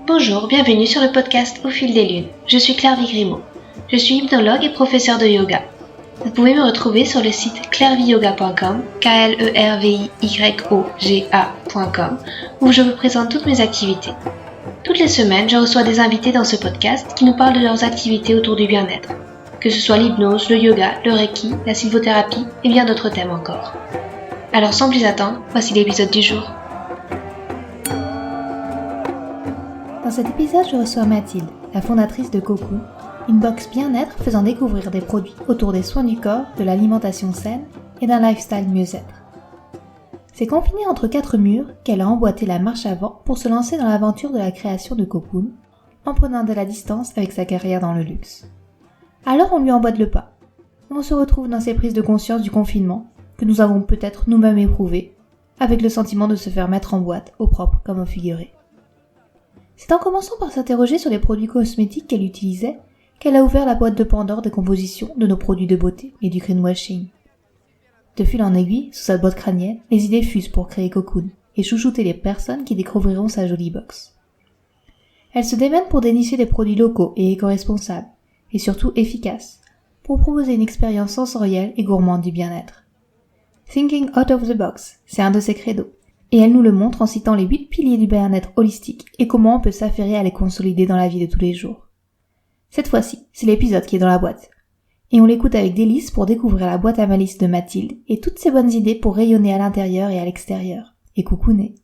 Bonjour, bienvenue sur le podcast Au fil des lunes. Je suis Claire Vigrimaud. Je suis hypnologue et professeure de yoga. Vous pouvez me retrouver sur le site clairviyoga.com, KLERVIYOGA.com, où je vous présente toutes mes activités. Toutes les semaines, je reçois des invités dans ce podcast qui nous parlent de leurs activités autour du bien-être, que ce soit l'hypnose, le yoga, le reiki, la sylvothérapie et bien d'autres thèmes encore. Alors sans plus attendre, voici l'épisode du jour. Dans cet épisode, je reçois Mathilde, la fondatrice de Cocoon, une box bien-être faisant découvrir des produits autour des soins du corps, de l'alimentation saine et d'un lifestyle mieux-être. C'est confinée entre 4 murs qu'elle a emboîté la marche avant pour se lancer dans l'aventure de la création de Cocoon, en prenant de la distance avec sa carrière dans le luxe. Alors on lui emboîte le pas. On se retrouve dans ces prises de conscience du confinement que nous avons peut-être nous-mêmes éprouvées, avec le sentiment de se faire mettre en boîte, au propre comme au figuré. C'est en commençant par s'interroger sur les produits cosmétiques qu'elle utilisait qu'elle a ouvert la boîte de Pandore des compositions de nos produits de beauté et du greenwashing. De fil en aiguille, sous sa boîte crânienne, les idées fusent pour créer Cocoon et chouchouter les personnes qui découvriront sa jolie box. Elle se démène pour dénicher des produits locaux et éco-responsables, et surtout efficaces, pour proposer une expérience sensorielle et gourmande du bien-être. Thinking out of the box, c'est un de ses credos. Et elle nous le montre en citant les 8 piliers du bien-être holistique et comment on peut s'affairer à les consolider dans la vie de tous les jours. Cette fois-ci, c'est l'épisode qui est dans la boîte. Et on l'écoute avec délice pour découvrir la boîte à malice de Mathilde et toutes ses bonnes idées pour rayonner à l'intérieur et à l'extérieur. Et coucouner.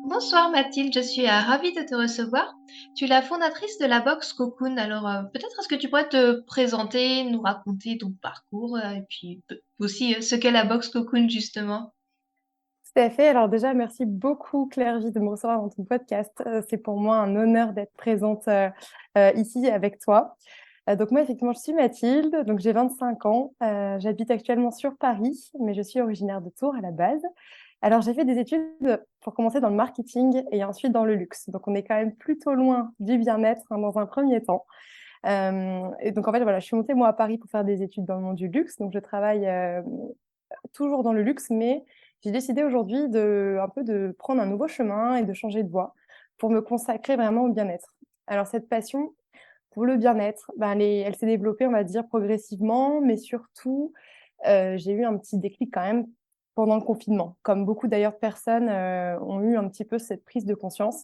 Bonsoir Mathilde, je suis ravie de te recevoir. Tu es la fondatrice de la box Cocoon, alors peut-être est-ce que tu pourrais te présenter, nous raconter ton parcours et puis aussi ce qu'est la box Cocoon justement. Tout à fait. Alors déjà, merci beaucoup Claire de me recevoir dans ton podcast. C'est pour moi un honneur d'être présente ici avec toi. Donc moi, effectivement, je suis Mathilde, donc j'ai 25 ans. J'habite actuellement sur Paris, mais je suis originaire de Tours à la base. Alors j'ai fait des études pour commencer dans le marketing et ensuite dans le luxe. Donc on est quand même plutôt loin du bien-être dans un premier temps. Et donc en fait, voilà, je suis montée moi à Paris pour faire des études dans le monde du luxe. Donc je travaille toujours dans le luxe, mais j'ai décidé aujourd'hui de prendre un nouveau chemin et de changer de voie pour me consacrer vraiment au bien-être. Alors cette passion pour le bien-être, elle s'est développée, on va dire, progressivement, mais surtout, j'ai eu un petit déclic quand même pendant le confinement. Comme beaucoup d'ailleurs de personnes ont eu un petit peu cette prise de conscience.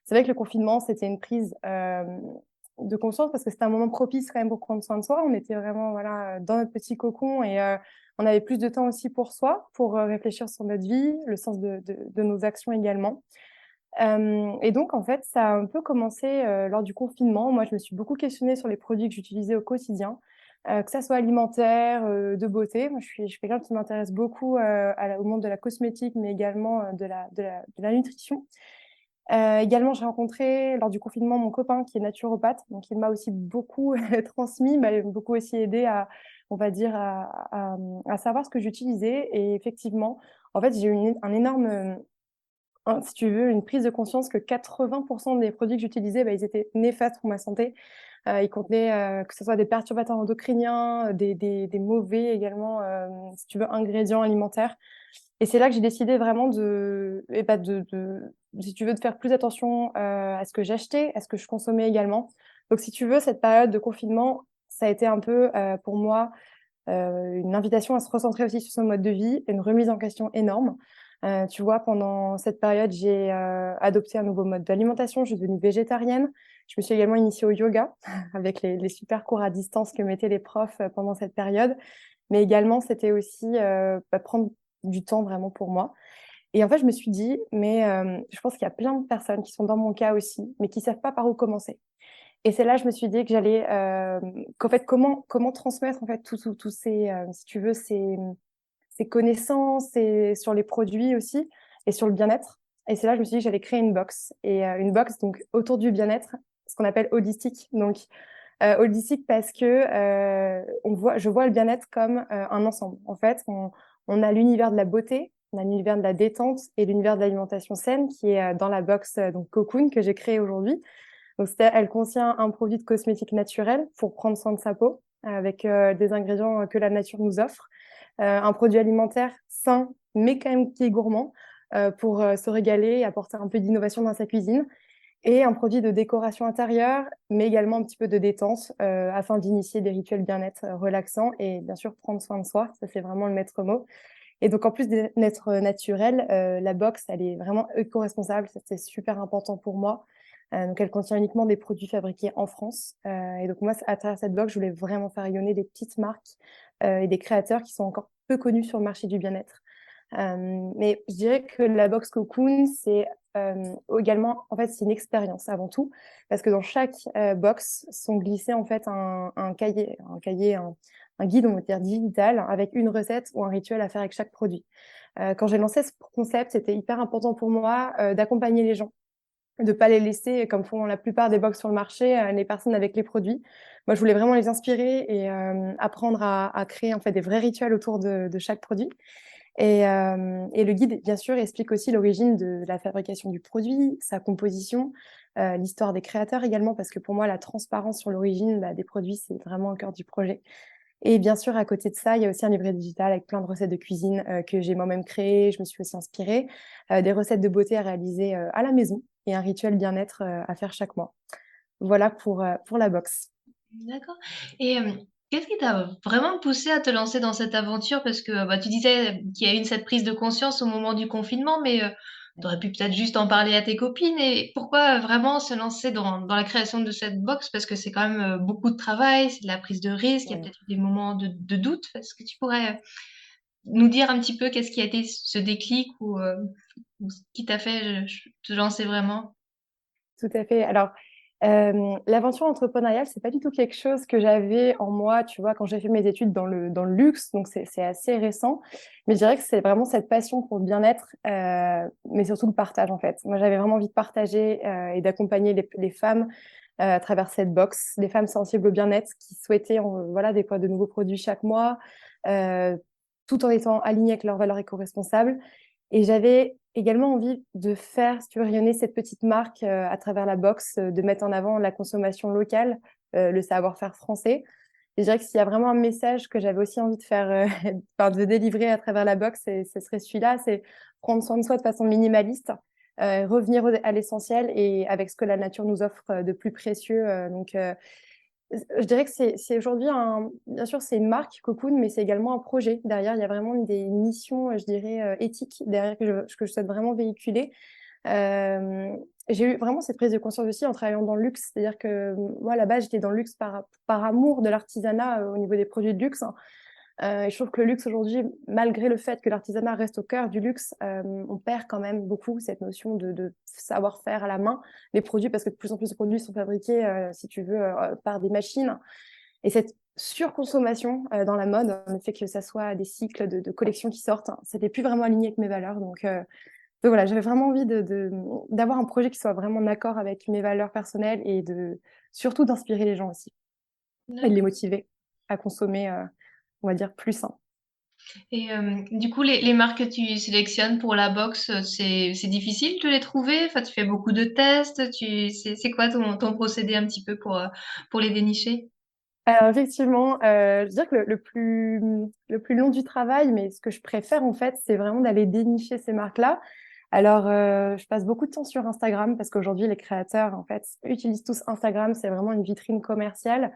C'est vrai que le confinement, c'était une prise de conscience parce que c'était un moment propice quand même pour prendre soin de soi. On était vraiment dans notre petit cocon et on avait plus de temps aussi pour soi, pour réfléchir sur notre vie, le sens de nos actions également. Et donc, en fait, ça a un peu commencé lors du confinement. Moi, je me suis beaucoup questionnée sur les produits que j'utilisais au quotidien, que ça soit alimentaire, de beauté. Moi, je suis quelqu'un qui m'intéresse beaucoup au monde de la cosmétique, mais également de la nutrition. Également, j'ai rencontré lors du confinement mon copain qui est naturopathe, donc il m'a aussi beaucoup transmis, m'a beaucoup aussi aidé à, on va dire, à savoir ce que j'utilisais. Et effectivement, en fait, j'ai eu un énorme, si tu veux, une prise de conscience que 80% des produits que j'utilisais, ils étaient néfastes pour ma santé. Ils contenaient, que ce soit des perturbateurs endocriniens, des mauvais également, si tu veux, ingrédients alimentaires. Et c'est là que j'ai décidé vraiment si tu veux, de faire plus attention à ce que j'achetais, à ce que je consommais également. Donc, si tu veux, cette période de confinement, ça a été un peu pour moi une invitation à se recentrer aussi sur son mode de vie, une remise en question énorme. Tu vois, pendant cette période, j'ai adopté un nouveau mode d'alimentation. Je suis devenue végétarienne. Je me suis également initiée au yoga avec les super cours à distance que mettaient les profs pendant cette période. Mais également, c'était aussi prendre du temps vraiment pour moi. Et en fait, je me suis dit, mais je pense qu'il y a plein de personnes qui sont dans mon cas aussi, mais qui savent pas par où commencer. Et c'est là, je me suis dit que j'allais, qu'en fait, comment transmettre en fait tous ces, si tu veux, ces connaissances et sur les produits aussi et sur le bien-être. Et c'est là, je me suis dit que j'allais créer une box et une box donc autour du bien-être, ce qu'on appelle holistique. Donc holistique parce que je vois le bien-être comme un ensemble. En fait, on a l'univers de la beauté, on a l'univers de la détente et l'univers de l'alimentation saine qui est dans la box donc Cocoon que j'ai créée aujourd'hui. Donc elle contient un produit de cosmétique naturel pour prendre soin de sa peau avec des ingrédients que la nature nous offre, un produit alimentaire sain mais quand même qui est gourmand. pour se régaler et apporter un peu d'innovation dans sa cuisine. Et un produit de décoration intérieure, mais également un petit peu de détente afin d'initier des rituels bien-être relaxants et bien sûr prendre soin de soi. Ça, c'est vraiment le maître mot. Et donc, en plus d'être naturelle, la box, elle est vraiment éco-responsable. Ça, c'est super important pour moi. Donc, elle contient uniquement des produits fabriqués en France. Et donc, moi, à travers cette box, je voulais vraiment faire rayonner des petites marques et des créateurs qui sont encore peu connus sur le marché du bien-être. Mais je dirais que la box Cocoon, c'est également, en fait, c'est une expérience avant tout, parce que dans chaque box sont glissés en fait un cahier, un guide, on va dire digital, avec une recette ou un rituel à faire avec chaque produit. Quand j'ai lancé ce concept, c'était hyper important pour moi d'accompagner les gens, de pas les laisser, comme font la plupart des box sur le marché, les personnes avec les produits. Moi, je voulais vraiment les inspirer et apprendre à créer en fait des vrais rituels autour de chaque produit. Et le guide, bien sûr, explique aussi l'origine de la fabrication du produit, sa composition, l'histoire des créateurs également, parce que pour moi, la transparence sur l'origine des produits, c'est vraiment au cœur du projet. Et bien sûr, à côté de ça, il y a aussi un livret digital avec plein de recettes de cuisine que j'ai moi-même créées. Je me suis aussi inspirée, des recettes de beauté à réaliser à la maison et un rituel bien-être à faire chaque mois. Voilà pour la box. D'accord. Et qu'est-ce qui t'a vraiment poussé à te lancer dans cette aventure? Parce que, bah, tu disais qu'il y a eu cette prise de conscience au moment du confinement, mais tu aurais pu peut-être juste en parler à tes copines et pourquoi vraiment se lancer dans la création de cette box? Parce que c'est quand même, beaucoup de travail, c'est de la prise de risque, il y a Ouais. peut-être eu des moments de doute. Est-ce que tu pourrais, nous dire un petit peu qu'est-ce qui a été ce déclic ou ce qui t'a fait, te lancer vraiment? Tout à fait. Alors, l'aventure entrepreneuriale, c'est pas du tout quelque chose que j'avais en moi, tu vois, quand j'ai fait mes études dans le luxe, donc c'est assez récent. Mais je dirais que c'est vraiment cette passion pour le bien-être, mais surtout le partage, en fait. Moi, j'avais vraiment envie de partager et d'accompagner les femmes à travers cette box, des femmes sensibles au bien-être qui souhaitaient, voilà, déployer de nouveaux produits chaque mois, euh, tout en étant alignées avec leurs valeurs éco-responsables. Et j'avais également envie de faire, si tu veux, rayonner cette petite marque à travers la box, de mettre en avant la consommation locale, le savoir-faire français. Et je dirais que s'il y a vraiment un message que j'avais aussi envie de faire, enfin, de délivrer à travers la box, ce serait celui-là, c'est prendre soin de soi de façon minimaliste, revenir à l'essentiel et avec ce que la nature nous offre de plus précieux. Je dirais que c'est aujourd'hui bien sûr, c'est une marque, Cocoon, mais c'est également un projet. Derrière, il y a vraiment des missions, je dirais, éthiques derrière que je souhaite vraiment véhiculer. Euh, j'ai eu vraiment cette prise de conscience aussi en travaillant dans le luxe. C'est-à-dire que moi, à la base, j'étais dans le luxe par amour de l'artisanat au niveau des produits de luxe. Et je trouve que le luxe aujourd'hui, malgré le fait que l'artisanat reste au cœur du luxe, on perd quand même beaucoup cette notion de savoir-faire à la main les produits, parce que de plus en plus de produits sont fabriqués, si tu veux, par des machines. Et cette surconsommation dans la mode, le fait que ça soit des cycles de collections qui sortent, hein, c'était plus vraiment aligné avec mes valeurs. Donc voilà, j'avais vraiment envie d'avoir un projet qui soit vraiment en accord avec mes valeurs personnelles et surtout d'inspirer les gens aussi et de les motiver à consommer, on va dire, plus sain. Et du coup, les marques que tu sélectionnes pour la box, c'est difficile de les trouver? Enfin, tu fais beaucoup de tests, c'est quoi ton procédé un petit peu pour les dénicher? Alors effectivement, je veux dire que le plus long du travail, mais ce que je préfère en fait, c'est vraiment d'aller dénicher ces marques-là. Alors, je passe beaucoup de temps sur Instagram parce qu'aujourd'hui, les créateurs, en fait, utilisent tous Instagram. C'est vraiment une vitrine commerciale.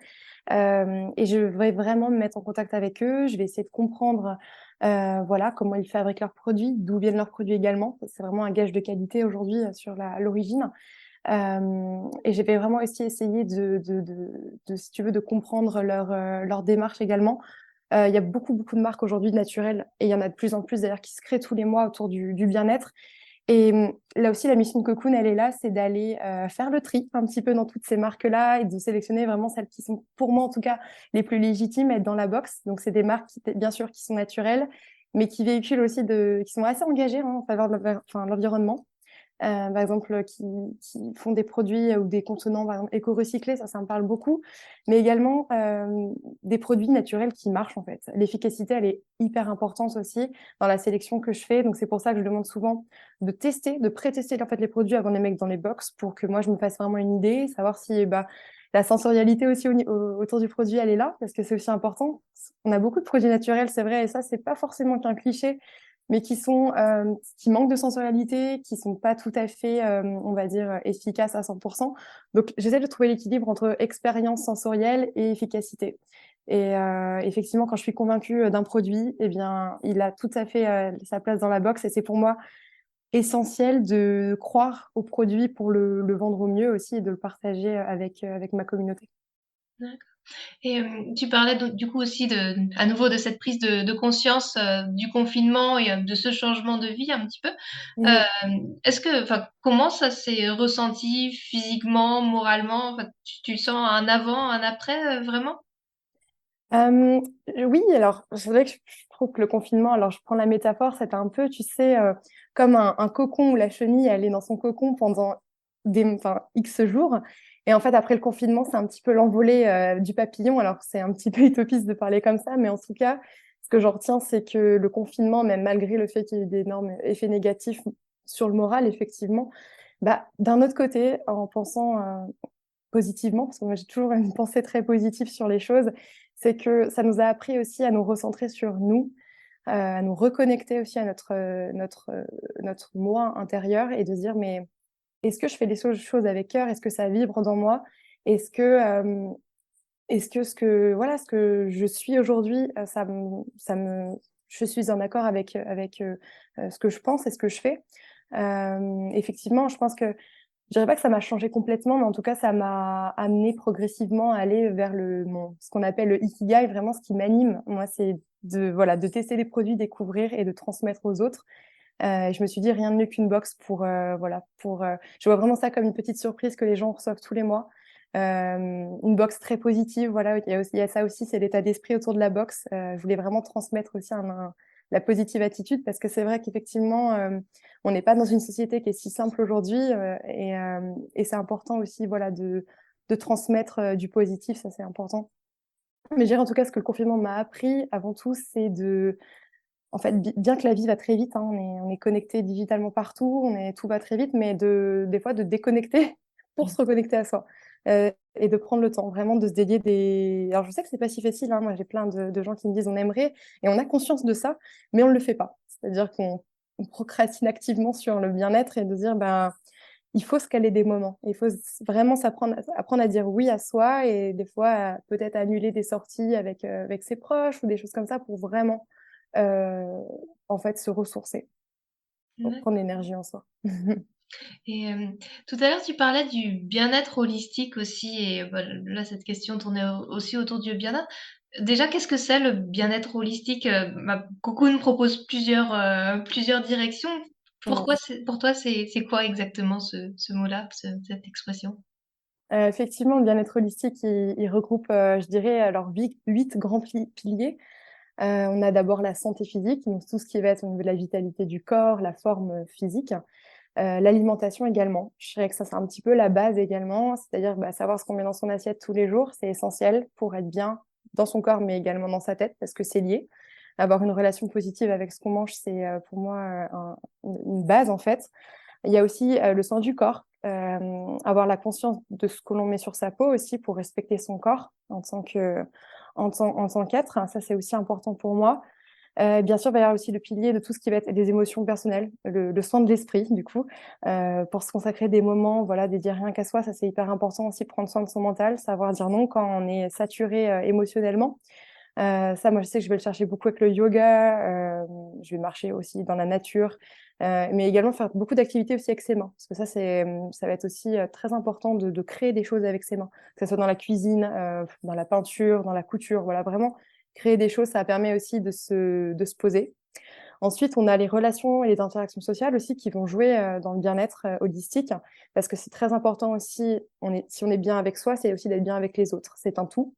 Et je vais vraiment me mettre en contact avec eux. Je vais essayer de comprendre, voilà, comment ils fabriquent leurs produits, d'où viennent leurs produits également. C'est vraiment un gage de qualité aujourd'hui sur l'origine. Et je vais vraiment aussi essayer si tu veux, de comprendre leur démarche également. Il y a beaucoup, beaucoup de marques aujourd'hui naturelles et il y en a de plus en plus d'ailleurs qui se créent tous les mois autour du bien-être. Et là aussi, la mission de Cocoon, elle est là, c'est d'aller faire le tri un petit peu dans toutes ces marques-là et de sélectionner vraiment celles qui sont, pour moi en tout cas, les plus légitimes à être dans la box. Donc, c'est des marques, bien sûr, qui sont naturelles, mais qui véhiculent aussi qui sont assez engagées en faveur de l'environnement. Par exemple, qui font des produits ou des contenants, par exemple, éco-recyclés, ça me parle beaucoup, mais également des produits naturels qui marchent en fait. L'efficacité, elle est hyper importante aussi dans la sélection que je fais, donc c'est pour ça que je demande souvent de tester, de pré-tester en fait les produits avant de les mettre dans les box pour que moi je me fasse vraiment une idée, savoir si la sensorialité aussi autour du produit, elle est là, parce que c'est aussi important. On a beaucoup de produits naturels, c'est vrai, et ça, c'est pas forcément qu'un cliché. mais qui manquent de sensorialité, qui sont pas tout à fait, on va dire, efficaces à 100%. Donc, j'essaie de trouver l'équilibre entre expérience sensorielle et efficacité. Et effectivement, quand je suis convaincue d'un produit, eh bien, il a tout à fait sa place dans la box. Et c'est pour moi essentiel de croire au produit pour le vendre au mieux aussi et de le partager avec ma communauté. D'accord. Et tu parlais donc du coup aussi à nouveau de cette prise de conscience, du confinement et de ce changement de vie un petit peu. Mhm. Est-ce que enfin, comment ça s'est ressenti physiquement, moralement? Enfin, tu sens un avant, un après, vraiment? Euh, oui, alors c'est vrai que je trouve que le confinement, alors je prends la métaphore, c'était un peu, tu sais, comme un cocon où la chenille, elle est dans son cocon pendant enfin, X jours. Et en fait, après le confinement, c'est un petit peu l'envolée du papillon. Alors c'est un petit peu utopiste de parler comme ça, mais en tout cas, ce que j'en retiens, c'est que le confinement, même malgré le fait qu'il y ait eu d'énormes effets négatifs sur le moral, effectivement, bah, d'un autre côté, en pensant positivement, parce que moi j'ai toujours une pensée très positive sur les choses, c'est que ça nous a appris aussi à nous recentrer sur nous, à nous reconnecter aussi à notre moi intérieur et de se dire mais est-ce que je fais les choses avec cœur? Est-ce que ça vibre dans moi? Est-ce que ce que je suis aujourd'hui, je suis en accord avec ce que je pense et ce que je fais. Effectivement, je pense que je dirais pas que ça m'a changé complètement, mais en tout cas, ça m'a amené progressivement à aller vers ce qu'on appelle le ikigai. Vraiment, ce qui m'anime, moi, c'est de tester des produits, découvrir et de transmettre aux autres. Je me suis dit rien de mieux qu'une box je vois vraiment ça comme une petite surprise que les gens reçoivent tous les mois. Une box très positive, voilà. Il y a ça aussi, c'est l'état d'esprit autour de la box. Je voulais vraiment transmettre aussi la positive attitude parce que c'est vrai qu'effectivement, on n'est pas dans une société qui est si simple aujourd'hui et c'est important aussi, voilà, de transmettre du positif, ça c'est important. Mais je dirais en tout cas ce que le confinement m'a appris avant tout, c'est en fait, bien que la vie va très vite, hein, on est connecté digitalement partout, tout va très vite, mais des fois de déconnecter pour se reconnecter à soi. Et de prendre le temps, vraiment de se dédier Alors, je sais que c'est pas si facile, hein, moi j'ai plein de gens qui me disent on aimerait, et on a conscience de ça, mais on ne le fait pas. C'est-à-dire qu'on procrastine activement sur le bien-être et de dire, ben, il faut se caler des moments. Il faut vraiment apprendre à dire oui à soi et des fois peut-être annuler des sorties avec ses proches ou des choses comme ça pour vraiment euh, en fait, se ressourcer, reprendre l'énergie en soi. Et tout à l'heure, tu parlais du bien-être holistique aussi et bah, là, cette question tournait aussi autour du bien-être. Déjà, qu'est-ce que c'est le bien-être holistique? Bah, Cocoon propose plusieurs directions. Ouais. Pour toi, c'est quoi exactement ce mot-là, cette expression? Effectivement, le bien-être holistique, il regroupe, je dirais, alors 8 grands piliers. On a d'abord la santé physique, donc tout ce qui va être au niveau de la vitalité du corps, la forme physique. L'alimentation également. Je dirais que ça, c'est un petit peu la base également, c'est-à-dire bah, savoir ce qu'on met dans son assiette tous les jours, c'est essentiel pour être bien dans son corps, mais également dans sa tête, parce que c'est lié. Avoir une relation positive avec ce qu'on mange, c'est pour moi une base en fait. Il y a aussi le soin du corps, avoir la conscience de ce que l'on met sur sa peau aussi pour respecter son corps en tant qu'être. Ça, c'est aussi important pour moi. Bien sûr, il va y avoir aussi le pilier de tout ce qui va être des émotions personnelles, le soin de l'esprit, du coup, pour se consacrer des moments, voilà, dédier rien qu'à soi. Ça, c'est hyper important aussi, prendre soin de son mental, savoir dire non quand on est saturé émotionnellement. Ça, moi, je sais que je vais le chercher beaucoup avec le yoga. Je vais marcher aussi dans la nature, mais également faire beaucoup d'activités aussi avec ses mains, parce que ça va être aussi très important de créer des choses avec ses mains, que ce soit dans la cuisine, dans la peinture, dans la couture. Voilà, vraiment créer des choses, ça permet aussi de se poser. Ensuite, on a les relations et les interactions sociales aussi qui vont jouer dans le bien-être holistique, parce que c'est très important aussi. Si on est bien avec soi, c'est aussi d'être bien avec les autres. C'est un tout.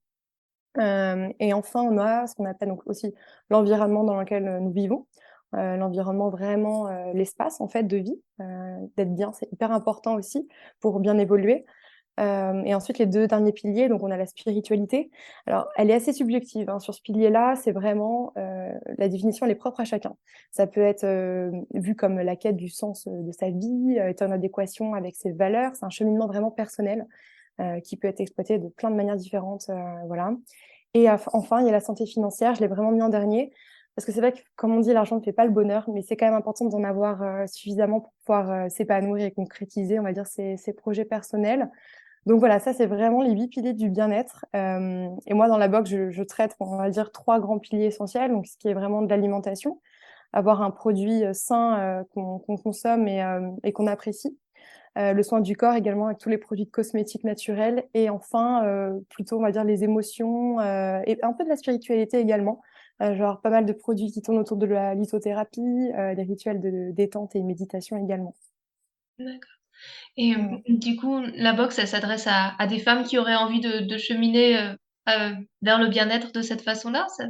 Et enfin, on a ce qu'on appelle donc aussi l'environnement dans lequel nous vivons. L'environnement vraiment, l'espace en fait de vie, d'être bien, c'est hyper important aussi pour bien évoluer. Et ensuite, les 2 derniers piliers, donc on a la spiritualité. Alors, elle est assez subjective, hein, sur ce pilier-là, c'est vraiment, la définition, elle est propre à chacun. Ça peut être, vu comme la quête du sens, de sa vie, être en adéquation avec ses valeurs. C'est un cheminement vraiment personnel, qui peut être exploité de plein de manières différentes, voilà. Et enfin, il y a la santé financière, je l'ai vraiment mis en dernier. Parce que c'est vrai que, comme on dit, l'argent ne fait pas le bonheur, mais c'est quand même important d'en avoir suffisamment pour pouvoir s'épanouir et concrétiser, on va dire, ses projets personnels. Donc voilà, ça, c'est vraiment les 8 piliers du bien-être. Et moi, dans la box, je traite, on va dire, 3 grands piliers essentiels. Donc, ce qui est vraiment de l'alimentation, avoir un produit sain qu'on consomme et qu'on apprécie. Le soin du corps également avec tous les produits de cosmétiques naturels. Et enfin, plutôt, on va dire, les émotions et un peu de la spiritualité également. Genre pas mal de produits qui tournent autour de la lithothérapie, des rituels de détente et méditation également. D'accord. Et Voilà. du coup, la boxe, elle s'adresse à des femmes qui auraient envie de cheminer, vers le bien-être de cette façon-là? Ça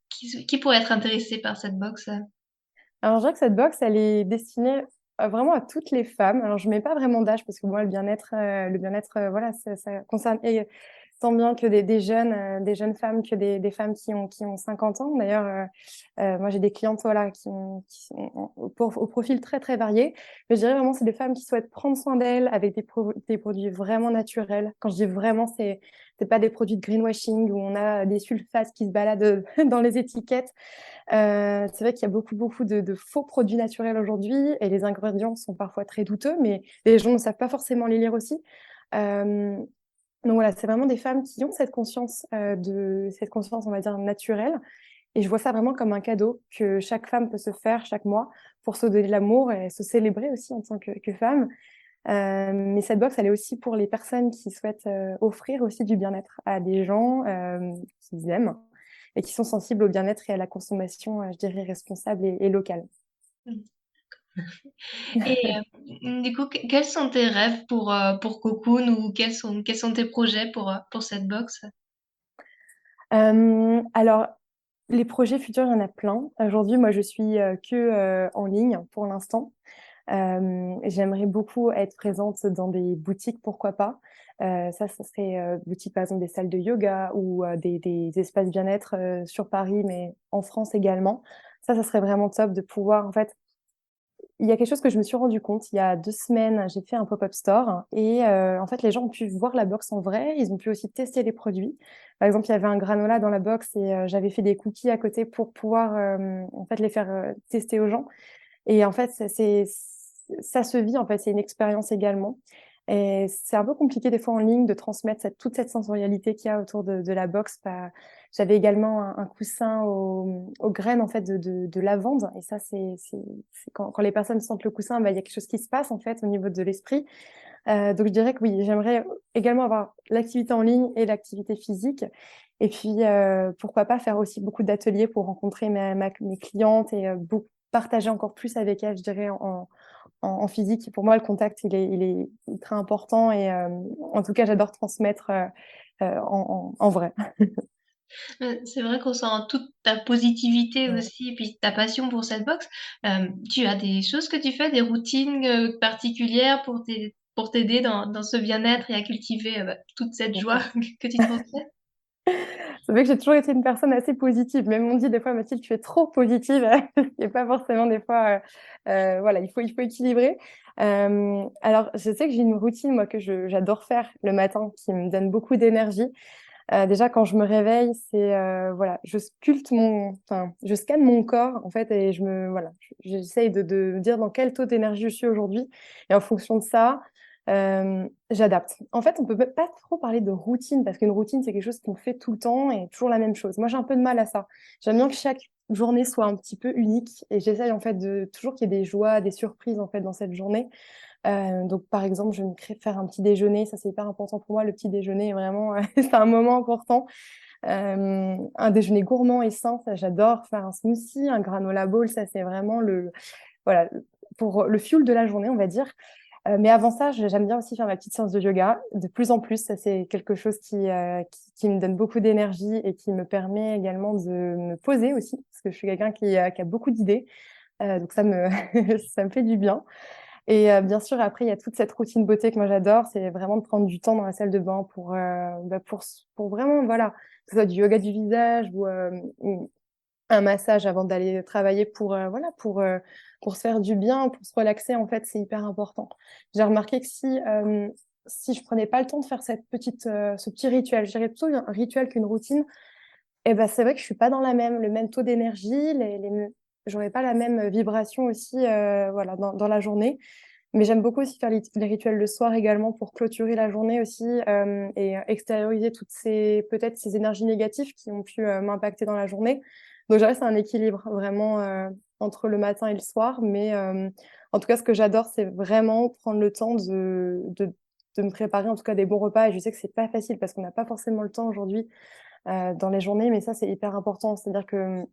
qui pourrait être intéressé par cette boxe? Alors, je dirais que cette box, elle est destinée vraiment à toutes les femmes. Alors, je mets pas vraiment d'âge parce que moi, le bien-être, voilà, ça concerne et tant bien que des jeunes femmes que des femmes qui ont 50 ans. D'ailleurs, moi, j'ai des clientes voilà, qui sont au profil très, très varié. Mais je dirais vraiment, c'est des femmes qui souhaitent prendre soin d'elles avec des produits vraiment naturels. Quand je dis vraiment, c'est pas des produits de greenwashing où on a des sulfates qui se baladent dans les étiquettes. C'est vrai qu'il y a beaucoup, beaucoup de faux produits naturels aujourd'hui et les ingrédients sont parfois très douteux, mais les gens ne savent pas forcément les lire aussi. Euh, donc voilà, c'est vraiment des femmes qui ont cette conscience, on va dire, naturelle. Et je vois ça vraiment comme un cadeau que chaque femme peut se faire chaque mois pour se donner de l'amour et se célébrer aussi en tant que femme. Mais cette box, elle est aussi pour les personnes qui souhaitent offrir aussi du bien-être à des gens qu'ils aiment et qui sont sensibles au bien-être et à la consommation, je dirais, responsable et locale. Mmh. Et du coup, quels sont tes rêves pour Cocoon ou quels sont tes projets pour cette box? Alors, les projets futurs, il y en a plein. Aujourd'hui, moi, je suis que en ligne pour l'instant. J'aimerais beaucoup être présente dans des boutiques, pourquoi pas. Ça serait boutique, par exemple, des salles de yoga ou des espaces bien-être sur Paris, mais en France également. Ça serait vraiment top de pouvoir, en fait, il y a quelque chose que je me suis rendu compte il y a 2 semaines, j'ai fait un pop-up store et en fait, les gens ont pu voir la box en vrai. Ils ont pu aussi tester les produits. Par exemple, il y avait un granola dans la box et j'avais fait des cookies à côté pour pouvoir en fait les faire tester aux gens. Et en fait, ça se vit, en fait, c'est une expérience également. Et c'est un peu compliqué des fois en ligne de transmettre toute cette sensorialité qu'il y a autour de la box. Bah, j'avais également un coussin aux graines en fait de lavande. Et ça, c'est quand les personnes sentent le coussin, bah, il y a quelque chose qui se passe en fait au niveau de l'esprit. Donc je dirais que oui, j'aimerais également avoir l'activité en ligne et l'activité physique. Et puis pourquoi pas faire aussi beaucoup d'ateliers pour rencontrer mes clientes et partager encore plus avec elles, je dirais, en physique. Pour moi, le contact, il est très important et en tout cas, j'adore transmettre en vrai. C'est vrai qu'on sent toute ta positivité Ouais. aussi et puis ta passion pour cette boxe. Tu as des choses que tu fais, des routines, particulières pour t'aider dans ce bien-être et à cultiver, toute cette joie que tu transmets? C'est vrai que j'ai toujours été une personne assez positive. Même on dit des fois, Mathilde, tu es trop positive, ce qui est pas forcément des fois, voilà, il faut équilibrer. Alors, je sais que j'ai une routine, moi, que j'adore faire le matin, qui me donne beaucoup d'énergie. Déjà, quand je me réveille, c'est voilà, je scanne mon corps en fait et voilà, j'essaye de me dire dans quel taux d'énergie je suis aujourd'hui et en fonction de ça, j'adapte. En fait, on peut pas trop parler de routine parce qu'une routine c'est quelque chose qu'on fait tout le temps et toujours la même chose. Moi, j'ai un peu de mal à ça. J'aime bien que chaque journée soit un petit peu unique et j'essaye en fait de toujours qu'il y ait des joies, des surprises en fait dans cette journée. Donc, par exemple, je vais faire un petit déjeuner. Ça, c'est hyper important pour moi. Le petit déjeuner, vraiment, c'est un moment important. Un déjeuner gourmand et sain, ça, j'adore. Faire un smoothie, un granola bowl, ça, c'est vraiment voilà, pour le fuel de la journée, on va dire. Mais avant ça, j'aime bien aussi faire ma petite séance de yoga. De plus en plus, ça, c'est quelque chose qui me donne beaucoup d'énergie et qui me permet également de me poser aussi, parce que je suis quelqu'un qui a beaucoup d'idées. Donc, ça me fait du bien. Et bien sûr, après, il y a toute cette routine beauté que moi j'adore, c'est vraiment de prendre du temps dans la salle de bain pour vraiment, voilà, que ce soit du yoga du visage ou un massage avant d'aller travailler voilà, pour se faire du bien, pour se relaxer, en fait, c'est hyper important. J'ai remarqué que si je prenais pas le temps de faire ce petit rituel, je dirais plutôt un rituel qu'une routine, Et ben, c'est vrai que je suis pas dans le même taux d'énergie, j'aurais pas la même vibration aussi, voilà, dans la journée. Mais j'aime beaucoup aussi faire les rituels le soir également pour clôturer la journée aussi, et extérioriser peut-être ces énergies négatives qui ont pu m'impacter dans la journée. Donc, je dirais que c'est un équilibre vraiment entre le matin et le soir. Mais en tout cas, ce que j'adore, c'est vraiment prendre le temps de me préparer en tout cas des bons repas. Et je sais que c'est pas facile parce qu'on n'a pas forcément le temps aujourd'hui dans les journées, mais ça, c'est hyper important. C'est-à-dire que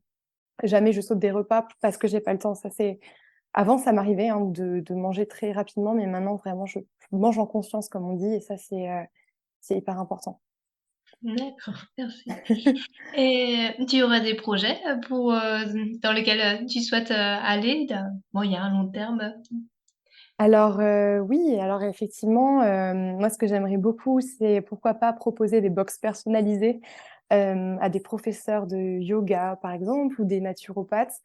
jamais je saute des repas parce que j'ai pas le temps. Avant, ça m'arrivait de manger très rapidement, mais maintenant, vraiment, je mange en conscience, comme on dit, et ça, c'est hyper important. D'accord, merci. Et tu aurais des projets dans lesquels tu souhaites aller d'un moyen, long terme? Alors, oui, alors effectivement, moi, ce que j'aimerais beaucoup, c'est pourquoi pas proposer des box personnalisées à des professeurs de yoga, par exemple, ou des naturopathes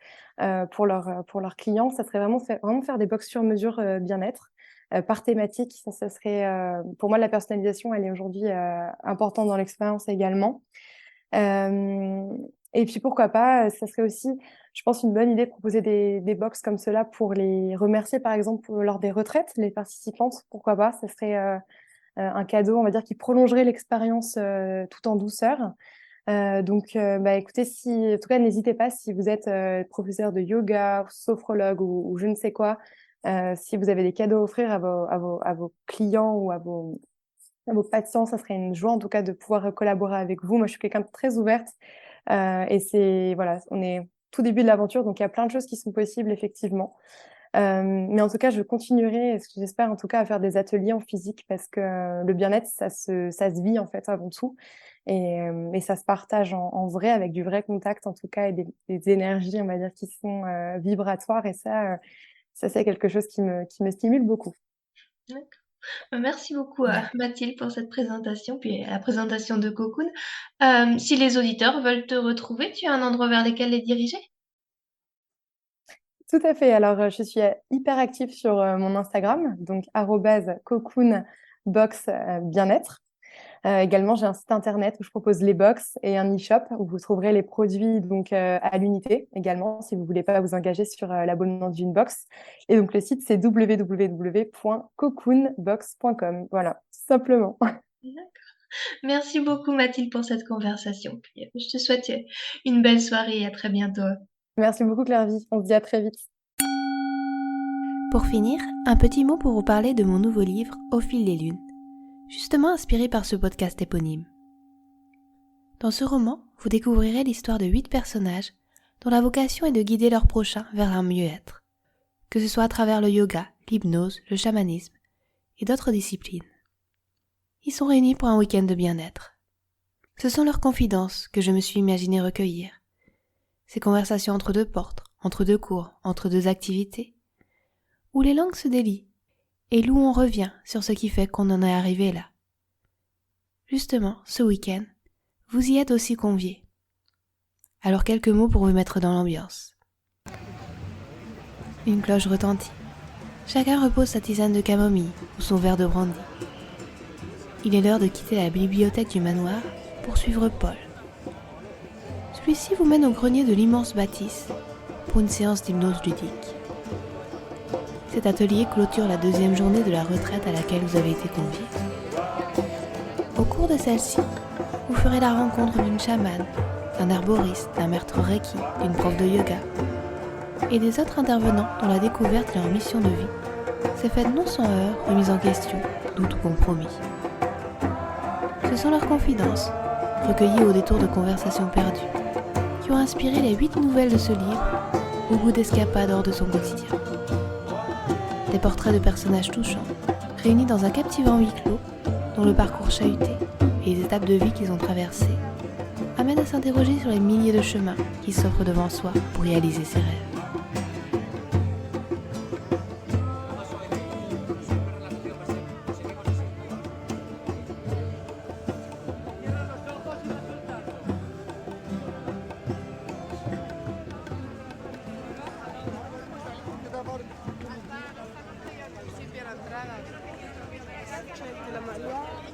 pour leurs clients. Ça serait vraiment faire des box sur mesure bien-être par thématique. Ça serait, pour moi, la personnalisation, elle est aujourd'hui importante dans l'expérience également. Euh, et puis pourquoi pas, ça serait aussi, je pense, une bonne idée de proposer des box comme cela pour les remercier, par exemple, lors des retraites, les participantes. Pourquoi pas, ça serait un cadeau, on va dire, qui prolongerait l'expérience tout en douceur. Bah, écoutez, en tout cas, n'hésitez pas si vous êtes professeur de yoga, sophrologue ou je ne sais quoi, si vous avez des cadeaux à offrir à vos clients ou à vos patients, ça serait une joie en tout cas de pouvoir collaborer avec vous. Moi, je suis quelqu'un de très ouverte et voilà, on est tout début de l'aventure, donc il y a plein de choses qui sont possibles effectivement. Mais en tout cas, je continuerai, j'espère en tout cas, à faire des ateliers en physique parce que le bien-être, ça se vit en fait avant tout et ça se partage en vrai avec du vrai contact en tout cas et des énergies, on va dire, qui sont vibratoires et ça c'est quelque chose qui me stimule beaucoup. D'accord. Merci beaucoup Mathilde pour cette présentation, puis la présentation de Cocoon. Si les auditeurs veulent te retrouver, tu as un endroit vers lequel les diriger? Tout à fait. Alors, je suis hyper active sur mon Instagram, donc @cocoonbox bien-être. Également, j'ai un site internet où je propose les box et un e-shop où vous trouverez les produits donc à l'unité également si vous voulez pas vous engager sur l'abonnement d'une box. Et donc le site c'est www.cocoonbox.com. Voilà, tout simplement. D'accord. Merci beaucoup Mathilde pour cette conversation. Puis, je te souhaite une belle soirée et à très bientôt. Merci beaucoup Claire-Vie. On se dit à très vite. Pour finir, un petit mot pour vous parler de mon nouveau livre Au fil des lunes, justement inspiré par ce podcast éponyme. Dans ce roman, vous découvrirez l'histoire de 8 personnages dont la vocation est de guider leurs prochains vers un mieux-être, que ce soit à travers le yoga, l'hypnose, le chamanisme et d'autres disciplines. Ils sont réunis pour un week-end de bien-être. Ce sont leurs confidences que je me suis imaginé recueillir. Ces conversations entre deux portes, entre deux cours, entre deux activités, où les langues se délient et où on revient sur ce qui fait qu'on en est arrivé là. Justement, ce week-end, vous y êtes aussi conviés. Alors quelques mots pour vous mettre dans l'ambiance. Une cloche retentit. Chacun repose sa tisane de camomille ou son verre de brandy. Il est l'heure de quitter la bibliothèque du manoir pour suivre Paul. Celui-ci vous mène au grenier de l'immense bâtisse pour une séance d'hypnose ludique. Cet atelier clôture la 2e journée de la retraite à laquelle vous avez été conviés. Au cours de celle-ci, vous ferez la rencontre d'une chamane, d'un herboriste, d'un maître reiki, d'une prof de yoga et des autres intervenants dont la découverte et leur mission de vie s'est faite non sans heurts, remise en question, doute ou compromis. Ce sont leurs confidences, recueillies au détour de conversations perdues, qui ont inspiré les 8 nouvelles de ce livre, au goût d'escapade hors de son quotidien. Des portraits de personnages touchants, réunis dans un captivant huis clos, dont le parcours chahuté et les étapes de vie qu'ils ont traversées amènent à s'interroger sur les milliers de chemins qui s'offrent devant soi pour réaliser ses rêves. La María.